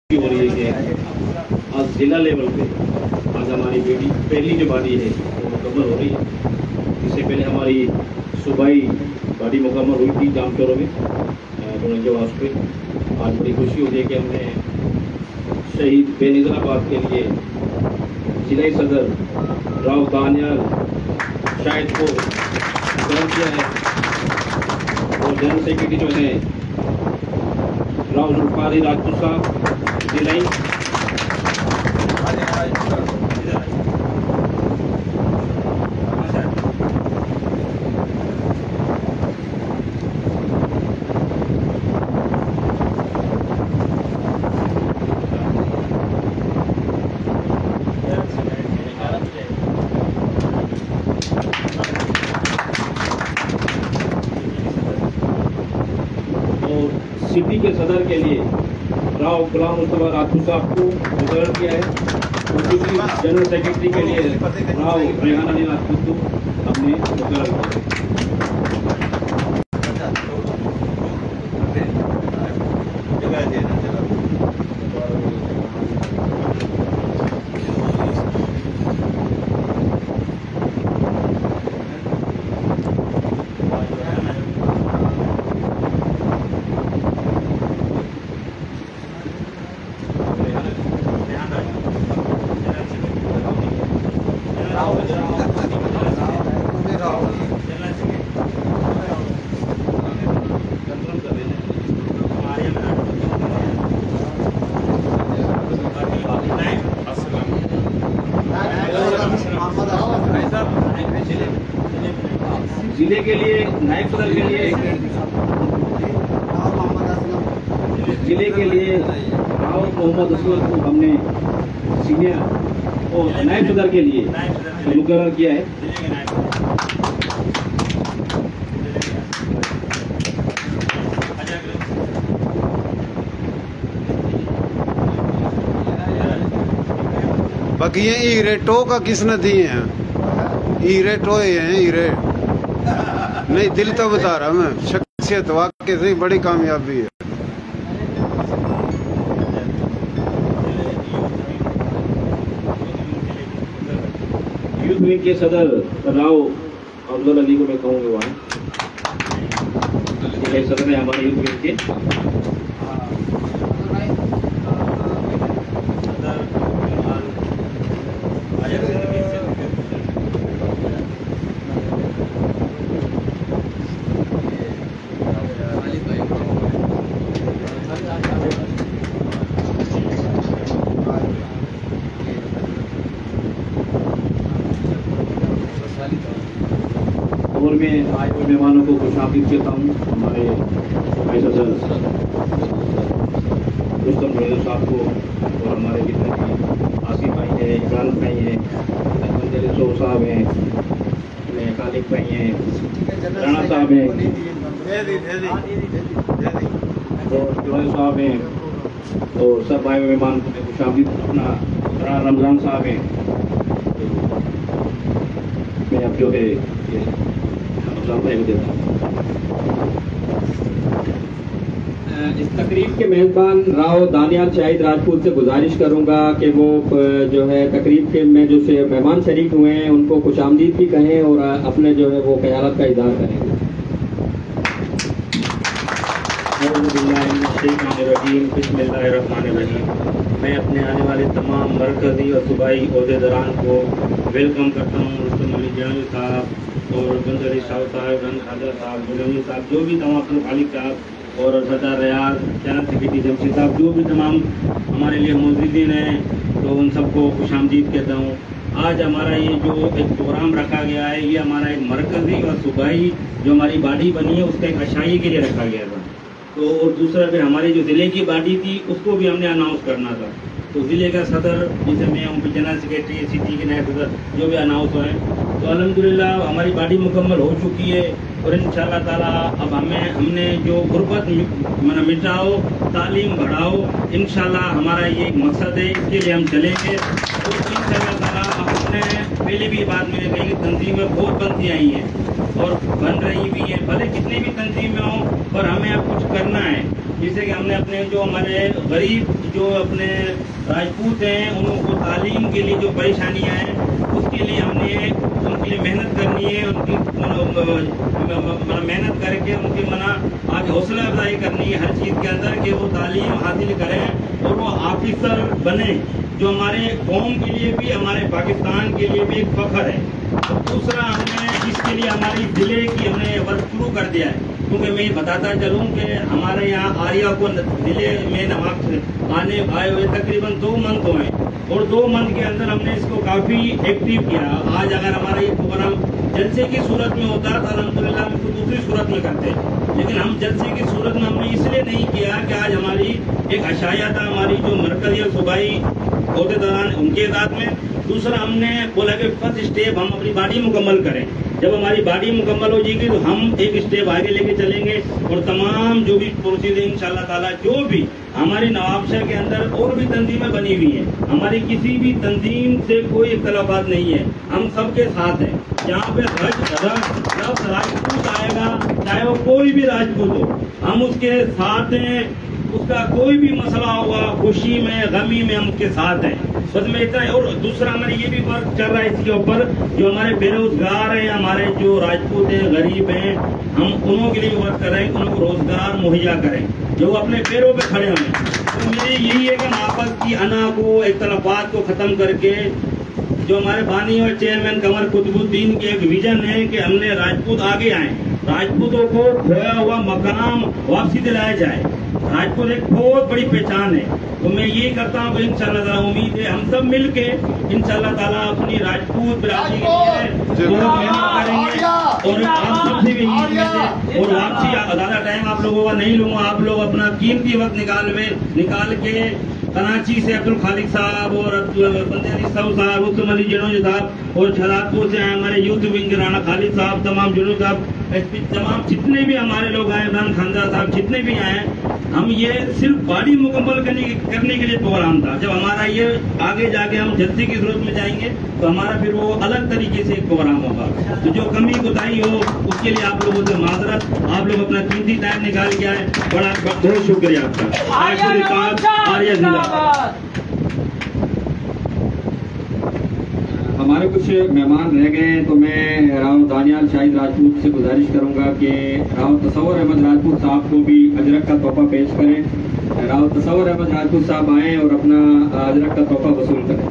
हो रही है कि आज जिला लेवल पे आज हमारी पहली जो बाडी है वो मुकम्मल हो रही है। इससे पहले हमारी सूबाई बाडी मुकम्मल हुई थी जामचौरों में उस पे। आज बड़ी खुशी हो रही है कि हमने शहीद बेनज़ीराबाद के लिए जिला सदर राव दानियाल शायद को ग्रहण किया है और जनरल सेक्रेटरी जो है राव जुल्फारी राजपूत साहब जिलाई सिटी के सदर के लिए राव गुलाम मुस्तफा राजपूत साहब को मुकर्रर किया है और दूसरी जनरल सेक्रेटरी के लिए राव रेहान अली राजपूत को हमने मुकर्रर किया है। जिले के लिए नायब सदर के लिए जिले के लिए राव मोहम्मद असलम को हमने सीनियर और नायब सदर के लिए मुकर्रर किया है। बाकी ये हीरे टो का किसने दिए हैं? हीरे टोए हैं हीरे नहीं, दिल तो बता रहा मैं, शख्सियत वाकई से बड़ी कामयाबी है। यूथ विंग के सदर राव अफजल अली को मैं कहूँगा वहाँ सदर है हमारे यूथ विंग के। और मैं आए हुए मेहमानों को खुशामदीद कहता हूँ। हमारे भाई सदर रुस्तम जवेद साहब को और हमारे जितने भी आसिफ भाई हैं, इमरान भाई हैं, मंजर साहब हैं, खालिक भाई हैं, राणा साहब हैं और जोहर साहब हैं और सब आए हुए मेहमान को खुशामदीद। अपना रमज़ान साहब हैं। मैं अब जो है इस तकरीब के मेहमान राव दानियाल शाहिद राजपूत से गुजारिश करूंगा कि वो जो है तकरीब के में जो से मेहमान शरीक हुए हैं उनको खुशामदीद भी कहें और अपने जो है वो ख्यालात का इज़हार करें। बिस्मिल्लाहिर्रहमानिर्रहीम। मैं अपने आने वाले तमाम मरकज़ी और सूबाई ओहदेदारान को वेलकम करता हूँ। रुस्तम अली जनावी साहब और गंजरी शाह साहब, रन खाजा साहब, गुलामी साहब, जो भी तमाम अब्दुल खालिक साहब और सरदार रियाज, जनरल सेक्रेटरी जमशेद साहब, जो भी तमाम हमारे लिए मौजूदीन हैं, तो उन सबको खुशामदीद कहता हूँ। आज हमारा ये जो एक प्रोग्राम रखा गया है, ये हमारा एक मरकज़ी और सूबाई जो हमारी बाडी बनी है उसका एक अशाई के लिए रखा गया था। तो और दूसरा फिर हमारी जो ज़िले की बाडी थी उसको भी हमने अनाउंस करना था। तो ज़िले का सदर जिसे मैं हूँ, जनरल सेक्रेटरी, सिटी के नायब सदर जो भी अनाउंस हुए, तो अल्हम्दुलिल्लाह हमारी बाडी मुकम्मल हो चुकी है। और इंशाअल्लाह ताला अब हमने जो गुर्बत मिटाओ, तालीम बढ़ाओ, इंशाअल्लाह हमारा ये एक मकसद है, इसके लिए हम चलेंगे। और इंशाअल्लाह ताला अपने पहले भी बात मैंने कही कि तंजीमें बहुत बनती आई हैं और बन रही भी हैं, भले कितनी भी तंजीमें हों, और हमें अब कुछ करना है। जिससे कि हमने अपने जो हमारे गरीब जो अपने राजपूत हैं उनको तालीम के लिए जो परेशानियां हैं उसके लिए हमने उनके लिए मेहनत करनी है, उनकी मेहनत करके उनकी आगे हौसला अफजाई करनी है हर चीज़ के अंदर कि वो तालीम हासिल करें और वो ऑफिसर बने, जो हमारे कौम के लिए भी हमारे पाकिस्तान के लिए भी एक फख्र है। और दूसरा हमने इसके लिए हमारी ज़िले की हमने वर्क शुरू कर दिया है, क्योंकि मैं ये बताता चलूँ कि हमारे यहाँ आर्या को ज़िले में नवाब आए हुए तकरीबन 2 मंथ हुए और 2 मंथ के अंदर हमने इसको काफ़ी एक्टिव किया। आज अगर हमारा ये प्रोग्राम जलसे की सूरत में होता तो अल्हम्दुलिल्लाह हम इसको दूसरी सूरत में करते, लेकिन हम जलसे की सूरत में हमने इसलिए नहीं किया कि आज हमारी एक अशाया था हमारी जो मरकज़ी और सूबाई अहदेदारान उनके साथ में। दूसरा हमने बोला कि फर्स्ट स्टेप हम अपनी बॉडी मुकम्मल करें, जब हमारी बॉडी मुकम्मल हो जाएगी तो हम एक स्टेप आगे लेके चलेंगे और तमाम जो भी प्रोसीडिंग इंशाअल्लाह ताला जो भी हमारी नवाबशाह के अंदर और भी तंजीमें बनी हुई हैं, हमारी किसी भी तंजीम से कोई इख्तलाफात नहीं है, हम सबके साथ हैं। जहाँ पे राजपूत आएगा चाहे वो कोई भी राजपूत हो हम उसके साथ हैं, उसका कोई भी मसला होगा खुशी में गमी में हम उसके साथ हैं। बस में इतना है। और दूसरा हमारे ये भी वर्क चल रहा है इसके ऊपर, जो हमारे बेरोजगार हैं, हमारे जो राजपूत हैं, गरीब हैं, हम उन्हों के लिए भी वर्क कर रहे हैं, उनको रोजगार मुहैया करें जो अपने पैरों पे खड़े हों। तो मेरी यही है कि हम आपस की अना को इख्तलाफात को खत्म करके जो हमारे बानी और चेयरमैन कमर कुतुबुद्दीन के एक विजन है कि हमने राजपूत आगे आए, राजपूतों को खोया हुआ मकाम वापसी दिलाया जाए। राजपूत एक बहुत बड़ी पहचान है, तो मैं ये करता हूँ इंशाअल्लाह ताला उम्मीद है हम सब मिलके इंशाअल्लाह ताला अपनी राजपूत बिरादरी के लिए मेहनत करेंगे और आप सबसे भी और वापसी ज़्यादा टाइम आप लोगों का नहीं लूंगा, आप लोग अपना कीमती वक्त निकाल के कराची से अब्दुल खालिक साहब और बंदे अली साहब, उत्तम अली जनोज साहब और शहजादपुर से आए हमारे यूथ विंग के राना खालिद साहब, तमाम जुनूद साहब, तमाम जितने भी हमारे लोग आए, इमरान खानदार साहब, जितने भी आए, हम ये सिर्फ बॉडी मुकम्मल करने के लिए प्रोग्राम था। जब हमारा ये आगे जाके हम जल्दी की जरूरत में जाएंगे तो हमारा फिर वो अलग तरीके से एक प्रोग्राम होगा। तो जो कमी कोताही हो उसके लिए आप लोगों से माजरत, आप लोग अपना कीमती टाइम निकाल के आए, बड़ा बहुत शुक्रिया आपका। हमारे कुछ मेहमान रह गए हैं, तो मैं राव दानियाल शाहिद राजपूत से गुजारिश करूंगा कि राव तसव्वुर अहमद राजपूत साहब को भी अजरक का तोहफा पेश करें। राव तसव्वुर अहमद राजपूत साहब आएँ और अपना अजरक का तोहफा वसूल करें।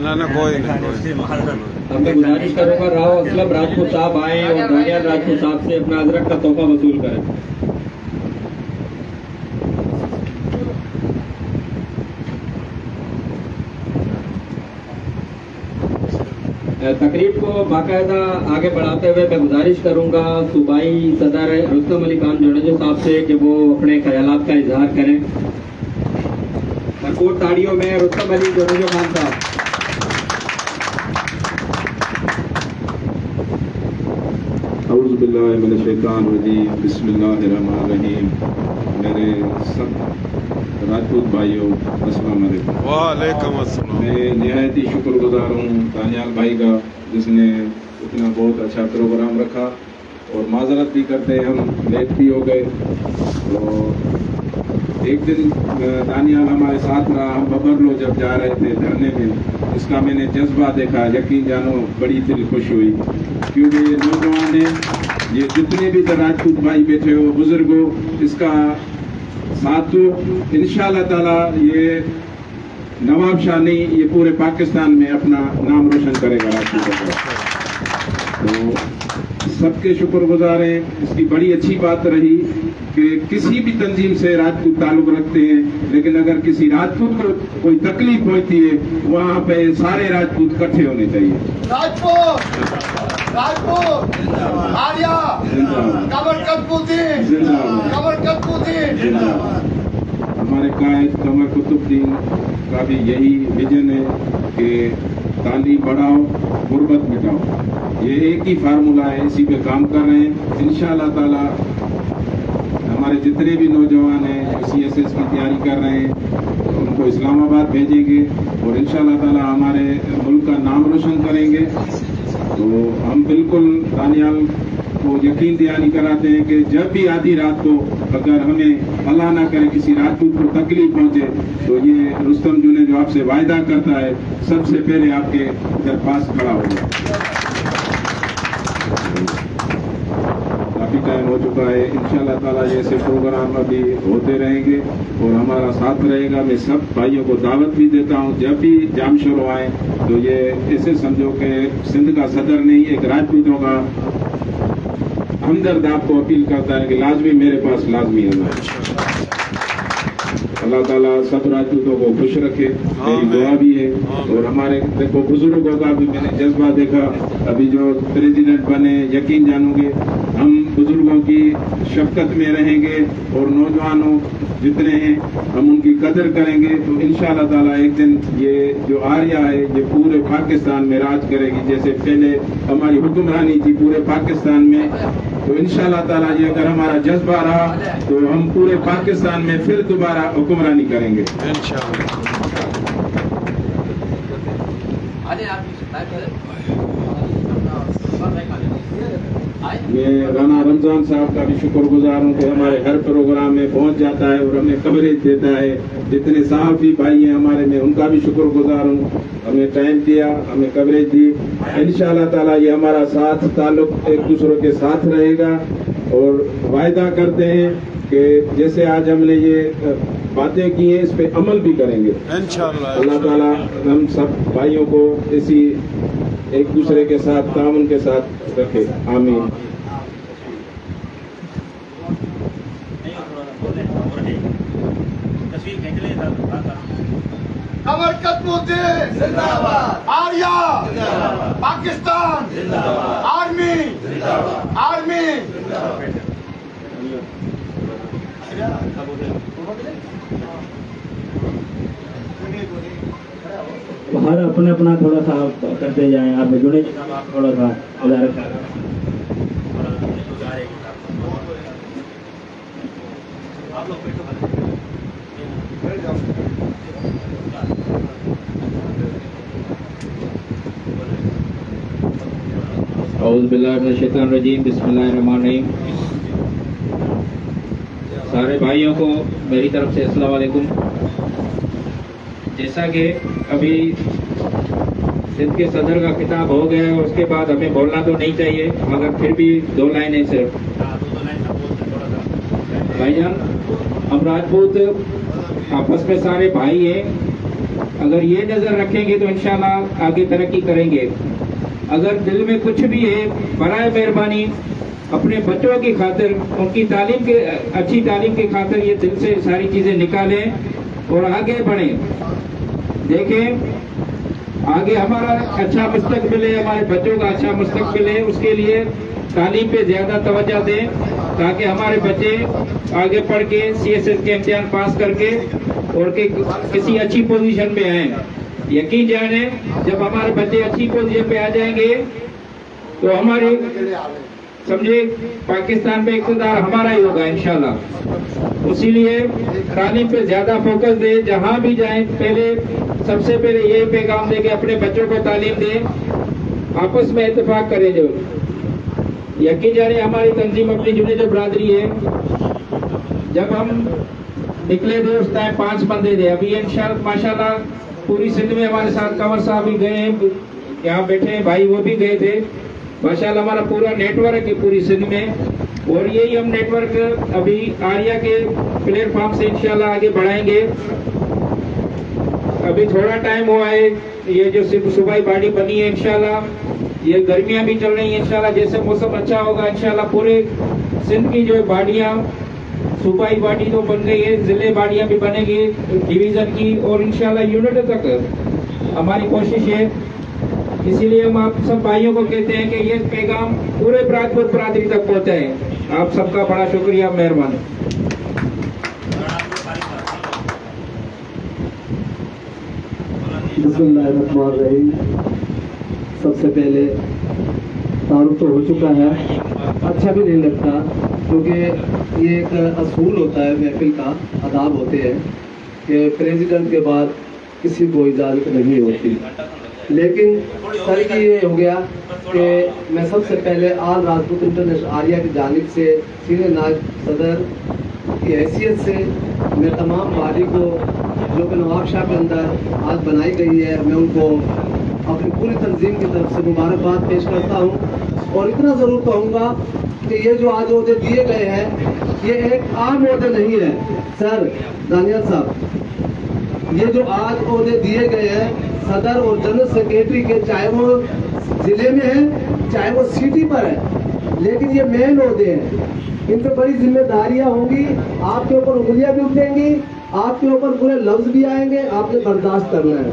ना कोई नहीं। अब मैं गुजारिश करूंगा राव असलम राजपूत साहब आए और दानियाल राजपूत साहब से अपना अजरक का तोहफा वसूल करें। तकरीब को बाकायदा आगे बढ़ाते हुए मैं गुजारिश करूंगा सूबाई सदर रुस्तम अली खान जोड़ेजो साहब से कि वो अपने ख्यालात का इजहार करें। भरपूर ताड़ियों में रुस्तम अली जोड़ेजो खान साहब। औज़ुबिल्लाहि मिनश शैतानिर रजीम, बिस्मिल्लाहिर्रहमानिर्रहीम। मेरे सब राजपूत भाइयों अस्सलाम वालेकुम। वालेकुम अस्सलाम। मैं निहायत ही शुक्रगुजार हूँ दानियाल भाई का, जिसने इतना बहुत अच्छा प्रोग्राम रखा, और माजरत भी करते हैं हम लेट भी हो गए। तो एक दिन दानियाल हमारे साथ रहा, हम बबरलो जब जा रहे थे धरने में, इसका मैंने जज्बा देखा, यकीन जानो बड़ी दिल खुश हुई, क्योंकि ये नौजवान है, ये जितने भी राजपूत भाई बैठे हो, बुजुर्ग हो, इसका साथ दो। इंशाअल्लाह ताला ये नवाब शाह नहीं, ये पूरे पाकिस्तान में अपना नाम रोशन करेगा राजपूत का। तो सबके शुक्रगुजार हैं। इसकी बड़ी अच्छी बात रही कि किसी भी तंजीम से राजपूत ताल्लुक रखते हैं, लेकिन अगर किसी राजपूत को कोई तकलीफ होती है वहाँ पे सारे राजपूत इकट्ठे होने चाहिए। राजपूत आर्या कमर जिंदाबाद। हमारे कायद कमर कुतुबुद्दीन का भी यही विजन है कि तालीम बढ़ाओ, गुर्बत मिटाओ। ये एक ही फार्मूला है, इसी पे काम कर रहे हैं। इंशाअल्लाह ताला हमारे जितने भी नौजवान हैं जो CSS की तैयारी कर रहे हैं उनको इस्लामाबाद भेजेंगे और इंशाअल्लाह ताला हमारे मुल्क का नाम रोशन करेंगे। तो हम बिल्कुल दानियाल को यकीन दयानी कराते हैं कि जब भी आधी रात को अगर हमें अल्लाह ना करे किसी राजपूत को तकलीफ पहुंचे तो ये रुस्तम जुने जो आपसे वायदा करता है सबसे पहले आपके दरपास खड़ा होगा। काफी टाइम हो चुका है, इंशाअल्लाह ताला ऐसे प्रोग्राम अभी होते रहेंगे और हमारा साथ रहेगा। मैं सब भाइयों को दावत भी देता हूँ, जब भी जाम शुरू आए तो ये ऐसे समझो कि सिंध का सदर नहीं एक राजपूतों का हमदर्द आपको अपील करता है कि लाजमी मेरे पास लाजमी आना है। अल्लाह ताला सब राजपूतों को खुश रखे, मेरी दुआ भी है। और हमारे देखो बुजुर्गों का भी मैंने जज्बा देखा, अभी जो प्रेसिडेंट बने यकीन जानोगे हम बुजुर्गों की शफकत में रहेंगे और नौजवानों जितने हैं हम उनकी कदर करेंगे। तो इंशाअल्लाह ताला एक दिन ये जो आर्या है ये पूरे पाकिस्तान में राज करेगी, जैसे पहले हमारी हुक्मरानी थी पूरे पाकिस्तान में। तो इंशाअल्लाह ताला ये अगर हमारा जज्बा रहा तो हम पूरे पाकिस्तान में फिर दोबारा हुक्मरानी करेंगे इंशाअल्लाह। मैं राना रमजान साहब का भी शुक्रगुजार हूँ कि हमारे हर प्रोग्राम में पहुँच जाता है और हमें कवरेज देता है। जितने सहाफ़ी भाई हैं हमारे में उनका भी शुक्रगुजार हूँ, हमें टाइम दिया, हमें कवरेज दी। इंशाअल्लाह ताला ये हमारा साथ ताल्लुक एक दूसरे के साथ रहेगा और वायदा करते हैं कि जैसे आज हमने ये बातें की हैं इस पे अमल भी करेंगे इंशाअल्लाह। अल्लाह ताला हम सब भाइयों को इसी एक दूसरे के साथ ताउन के साथ रखे, आमीन। कमर कदमुद्दीन जिंदाबाद, आर्या जिंदाबाद, पाकिस्तान जिंदाबाद, आर्मी जिंदाबाद, आर्मी हर अपने अपना थोड़ा सा करते जाएं। आप जुड़े आप थोड़ा सा उदाहरण औज़ुबिल्लाहिमिनश्शैतानिर्रजीम, बिस्मिल्लाहिर्रहमानिर्रहीम। सारे भाइयों को मेरी तरफ से अस्सलाम वालेकुम। जैसा कि अभी सिंध के सदर का खिताब हो गया है उसके बाद हमें बोलना तो नहीं चाहिए मगर फिर भी 2 लाइनें सिर्फ। भाईजान हम राजपूत आपस में सारे भाई हैं, अगर ये नजर रखेंगे तो इंशाल्लाह आगे तरक्की करेंगे। अगर दिल में कुछ भी है बराए मेहरबानी अपने बच्चों की खातिर उनकी तालीम के अच्छी तालीम की खातिर ये दिल से सारी चीजें निकालें और आगे बढ़ें। देखें आगे हमारा अच्छा मुस्तकबिल है, हमारे बच्चों का अच्छा मुस्तकबिल है, उसके लिए तालीम पे ज्यादा तवज्जो दें ताकि हमारे बच्चे आगे पढ़ के CSS के इम्तिहान पास करके और किसी अच्छी पोजीशन में आए। यकीन जाने जब हमारे बच्चे अच्छी पोजीशन पे आ जाएंगे तो हमारे समझे पाकिस्तान में इक़्तिदार हमारा ही होगा इंशाल्लाह। इसीलिए तालीम पे ज्यादा फोकस दे, जहाँ भी जाए पहले सबसे पहले ये पैगाम दे के अपने बच्चों को तालीम दें, आपस में इत्तेफाक करें। जो यकीन जाने हमारी तंजीम अपनी जुनेद बरादरी है, जब हम निकले थे उस टाइम 5 बंदे थे। अभी इंशाल्लाह माशाल्लाह पूरी सिंध में हमारे साथ कंवर साहब भी गए हैं, यहाँ बैठे हैं भाई वो भी गए थे। माशाल्लाह हमारा पूरा नेटवर्क है पूरी सिंध में और यही हम नेटवर्क अभी आर्या के प्लेटफॉर्म से इंशाल्लाह आगे बढ़ाएंगे। अभी थोड़ा टाइम हुआ है, ये जो सूबाई बॉडी बनी है इंशाल्लाह, ये गर्मियां भी चल रही है इंशाल्लाह, जैसे मौसम अच्छा होगा इंशाल्लाह पूरे सिंध की जो बाडियां सूबाई बॉडी तो बन गई है, जिले बाडियां भी बनेगी डिवीजन की और इंशाल्लाह यूनिट तक हमारी कोशिश है। इसीलिए हम आप सब भाइयों को कहते हैं कि ये पैगाम पूरे राजपूत बरादरी तक पहुंचाएं। आप सबका बड़ा शुक्रिया, मेहरबानी। बिस्मिल्लाहिर्रहमानिर्रहीम। सबसे पहले तारुफ तो हो चुका है, अच्छा भी नहीं लगता क्योंकि ये एक असूल होता है महफिल का, आदाब होते हैं कि प्रेसिडेंट के बाद किसी को इजाज़त नहीं होती। लेकिन सर की ये हो गया कि मैं सबसे पहले आल राजपूत इंटरनेशनल आर्या की जानिब से सीनियर नायब सदर की हैसियत से मैं तमाम वादी को जो कि नवाब शाह के अंदर आज बनाई गई है, मैं उनको अपनी पूरी तंजीम की तरफ से मुबारकबाद पेश करता हूँ। और इतना ज़रूर कहूँगा कि ये जो आज ओहदे दिए गए हैं ये एक आम ओहदे नहीं है। सर दानियाल साहब, ये जो आज ओहदे दिए गए हैं सदर और जनरल सेक्रेटरी के, चाहे वो जिले में है चाहे वो सिटी पर है, लेकिन ये मेन ओहदे हैं। इन पर बड़ी जिम्मेदारियां होंगी, आपके ऊपर उंगलियां भी उठेंगी, आपके ऊपर पूरे लफ्ज भी आएंगे, आपने बर्दाश्त करना है,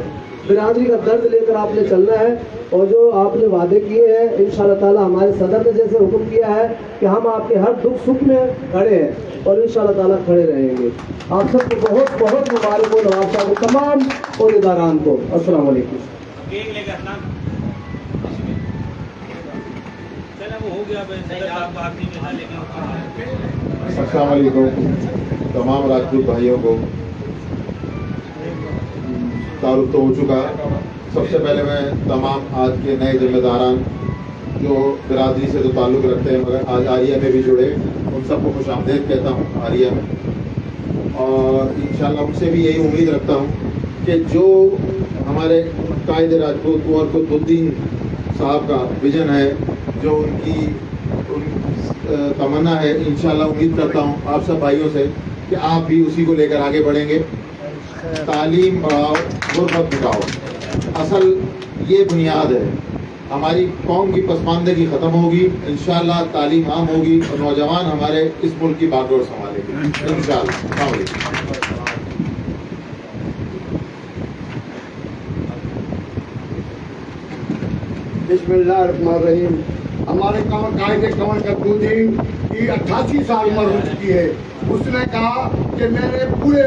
बिरादरी का दर्द लेकर आपने चलना है। और जो आपने वादे किए हैं इंशाअल्लाह ताला, हमारे सदर ने जैसे हुक्म किया है कि हम आपके हर दुख सुख में खड़े हैं और इंशाअल्लाह ताला खड़े रहेंगे। आप सबको बहुत बहुत मुबारक हो, नवाब साहब को, तमाम ओहदेदारान को। अस्सलाम वालेकुम। अस्सलाम वालेकुम तमाम राजपूत भाइयों को। तारुफ तो हो चुका। सबसे पहले मैं तमाम आज के नए जिम्मेदारान जो बिरादरी से तो ताल्लुक़ रखते हैं मगर आज आर्या में भी जुड़े, उन सबको खुशामदीद कहता हूँ आर्या में। और इंशाल्लाह उनसे भी यही उम्मीद रखता हूँ कि जो हमारे कायदे राजपूत कुंवर कुतुबुद्दीन साहब का विजन है, जो उनकी तमन्ना है, इंशाल्लाह उम्मीद करता हूँ आप सब भाइयों से कि आप भी उसी को लेकर आगे बढ़ेंगे। तालीम बढ़ाओ, गुर्बत मिटाओ, असल ये बुनियाद है। हमारी कौम की पसमानदगी ख़त्म होगी इंशाल्लाह, तालीम आम होगी और नौजवान हमारे इस मुल्क की बागडोर संभालेंगे इंशाल्लाह। बिस्मिल्लाहिर्रहमानिर्रहीम। हमारे कायदे कंवर कुतुबुद्दीन की 88 साल उम्र हो चुकी है। उसने कहा कि मैंने पूरे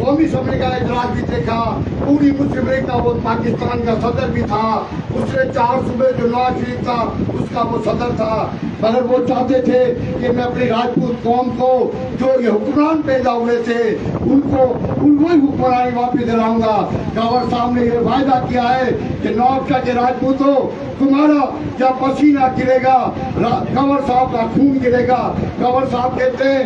कौमी असम्बली का इजलास भी देखा, पूरी मुस्लिम लीग का वो पाकिस्तान का सदर भी था, उसने 4 सूबे जो नवाज शरीफ था उसका वो सदर था। मगर वो चाहते थे कि मैं अपनी राजपूत कौम को जो ये हुक्मरान पैदा हुए थे उनको वही हुक्मरानी वापिस दिलाऊंगा। कंवर साहब ने ये वायदा किया है कि नवाब शाह के राजपूतों तुम्हारा क्या पसीना गिरेगा, कंवर साहब का खून गिरेगा। कंवर साहब कहते हैं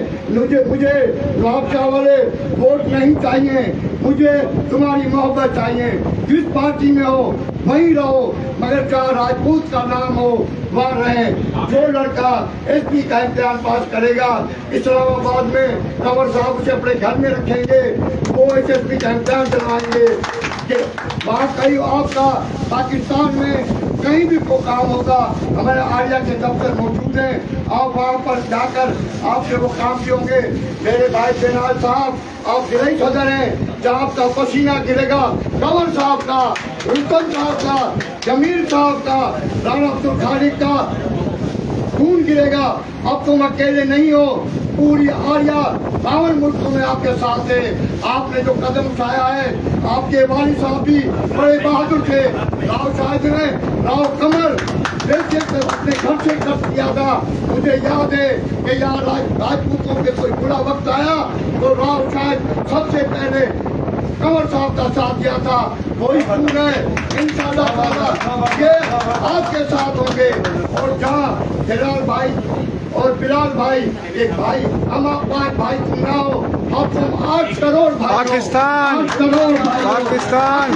मुझे नवाब शाह वाले वोट नहीं चाहिए, मुझे तुम्हारी मोहब्बत चाहिए। जिस पार्टी में हो वहीं रहो, मगर क्या राजपूत का नाम हो वहाँ रहे। जो लड़का एसपी का इम्तिहान पास करेगा इस्लामाबाद में, कंवर साहब उसे अपने घर में रखेंगे, वो एसएसपी का इम्तिहान करवाएंगे। वहाँ कहीं आपका पाकिस्तान में कहीं भी कोई काम होगा, हमारे आर्या के दफ्तर मौजूद हैं, आप वहाँ पर जाकर आपसे वो काम भी होंगे। मेरे भाई बेनाज साहब, आप जिले सदर हैं, जहाँ आपका पसीना गिरेगा कंवर साहब का, रुस्तम साहब का, जमीर साहब का, राणा अब्दुल खालिक का खून गिरेगा। अब तुम अकेले नहीं हो, पूरी आर्या 52 मुल्कों में आपके साथ है। आपने जो कदम उठाया है, आपके वालिद साहब भी बड़े बहादुर थे। राव साहब ने राव कमर अपने घर से खर्च किया था। मुझे याद है कि यहाँ राजपूतों के कोई बुरा वक्त आया तो राव साहब सबसे पहले कंवर साहब का साथ दिया था। वही खून है इंशाअल्लाह ये आपके साथ होंगे। और जहाँ जलाल भाई और बिलाल भाई, एक भाई हम आप 5 भाई तुम ना हो, अब तुम 8 करोड़ भाई, पाकिस्तान 8 करोड़ भाई, पाकिस्तान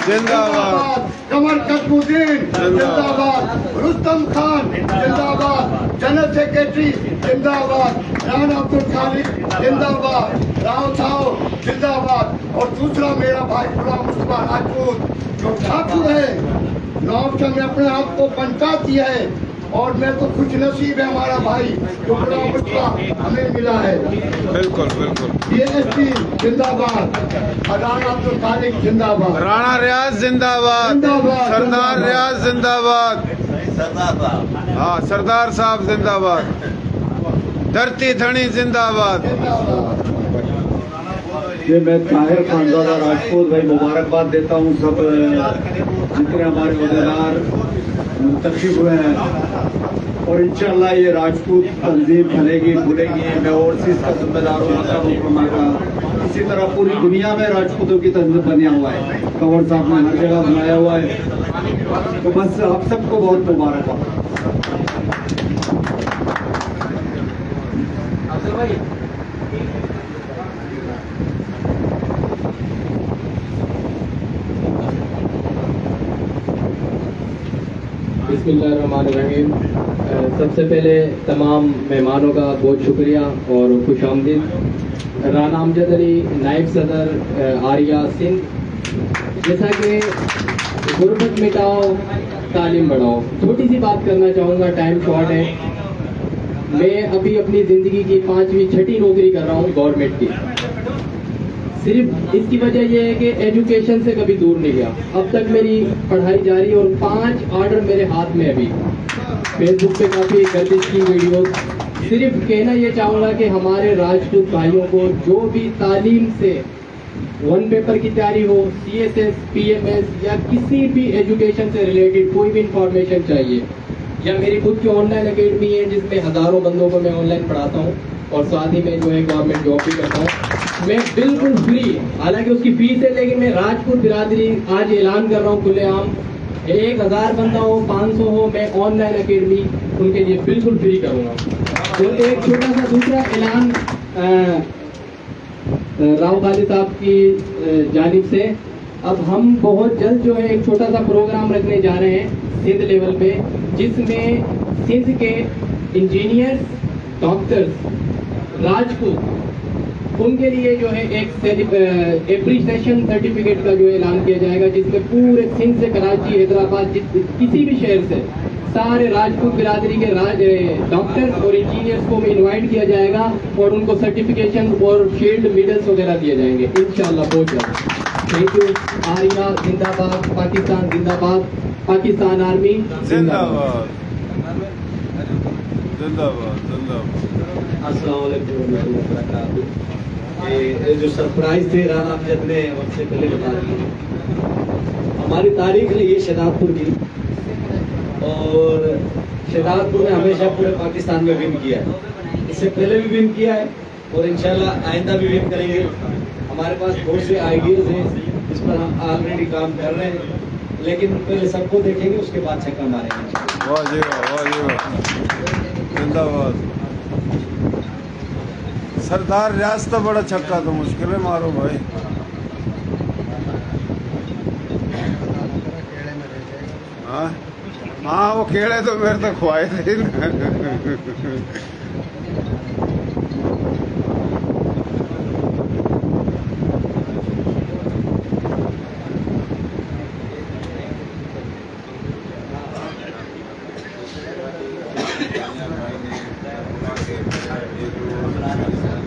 जिंदाबाद, कंवर कुतुबुद्दीन जिंदाबाद, रुस्तम खान जिंदाबाद, जनरल सेक्रेटरी जिंदाबाद, राणा अब्दुल खालिक जिंदाबाद, राव साहब जिंदाबाद। और दूसरा मेरा भाई गुलाम मुस्तफा राजपूत जो ठाकुर है, नवाब शाह ने अपने आप को पंचा दिया है और मैं तो खुश नसीब है हमारा भाई जो गुलाम मुस्तफा हमें मिला है। बिल्कुल बिल्कुल। ये एसपी जिंदाबाद, राणा अब्दुल खालिक जिंदाबाद, राणा रियाज जिंदाबाद, सरदार रियाज जिंदाबाद, हाँ सरदार साहब जिंदाबाद, धरती धनी जिंदाबाद। ये मैं ताहिर खानजादा राजपूत भाई मुबारकबाद देता हूँ सब जितने हमारे ओहदेदार मुंतखब हुए हैं और इंशाल्लाह ये राजपूत तंजीम फलेगी फूलेगी। मैं ओवरसीज का जिम्मेदार हूँ। इसी तरह पूरी दुनिया में राजपूतों की तंजीम बना हुआ है, कंवर साहब ने हर जगह बनाया हुआ है। तो बस आप सबको बहुत मुबारकबाद। बिस्मिल्लाहिर्रहमानिर्रहीम। सबसे पहले तमाम मेहमानों का बहुत शुक्रिया और खुश आमदीद। राना अमजद अली, नायब सदर आर्या सिंध। जैसा कि गुर्बत मिटाओ तालीम बढ़ाओ, छोटी सी बात करना चाहूँगा, टाइम शॉर्ट है। मैं अभी अपनी ज़िंदगी की 5वीं 6ठी नौकरी कर रहा हूँ गवर्नमेंट की। सिर्फ इसकी वजह यह है कि एजुकेशन से कभी दूर नहीं गया। अब तक मेरी पढ़ाई जारी और 5 ऑर्डर मेरे हाथ में अभी। फेसबुक पे काफ़ी गर्दिश की वीडियोस। सिर्फ कहना ये चाहूँगा कि हमारे राजपूत भाइयों को जो भी तालीम से 1 पेपर की तैयारी हो, CSS, PMS या किसी भी एजुकेशन से रिलेटेड कोई भी इंफॉर्मेशन चाहिए, या मेरी खुद की ऑनलाइन अकेडमी है जिसमें हज़ारों बंदों को मैं ऑनलाइन पढ़ाता हूँ और साथ ही में जो है गवर्नमेंट जॉब भी करता हूँ। मैं बिल्कुल फ्री, हालांकि उसकी फीस है, लेकिन मैं राजपूत बिरादरी आज ऐलान कर रहा हूँ खुलेआम, 1000 बंदा हो, 500 हो, मैं ऑनलाइन अकेडमी उनके लिए बिल्कुल फ्री करूँगा। तो एक छोटा सा दूसरा ऐलान राव खाली साहब की जानिब से, अब हम बहुत जल्द जो है एक छोटा सा प्रोग्राम रखने जा रहे हैं सिंध लेवल पे, जिसमें सिंध के इंजीनियर्स, डॉक्टर्स, राजपूत, उनके लिए जो है एक एप्रिसिएशन सर्टिफिकेट का जो ऐलान किया जाएगा, जिसमें पूरे सिंध से कराची, हैदराबाद, किसी भी शहर से सारे राजपूत बिरादरी के डॉक्टर्स और इंजीनियर्स को इनवाइट किया जाएगा और उनको सर्टिफिकेशन और शील्ड, मेडल्स वगैरह दिए जाएंगे इंशाल्लाह बहुत जल्द। Thank you. आर्या जिंदाबाद, पाकिस्तान जिंदाबाद, पाकिस्तान आर्मी जिंदाबाद। अस्सलाम वालेकुम रहमतुल्लाहि व बरकातहू। ये जो सरप्राइज थे राना अमजद ने हमसे पहले बता दी। हमारी तारीख है ये शहदादपुर की, और शहदादपुर ने हमेशा पूरे पाकिस्तान में विन किया है। इससे पहले भी विन किया है और इंशाल्लाह आइंदा भी विन करेंगे। हमारे पास बहुत से आइडियाज हैं, इस पर हम ऑलरेडी काम कर रहे हैं, लेकिन पहले सबको देखेंगे उसके बाद छक्का मारेंगे। वाह जी वाह, वाह जी वाह, जिंदाबाद। सरदार रियाज तो बड़ा छक्का तो मुश्किल है मारो भाई। हाँ वो केड़े तो मेरे तो खुआए थे ना।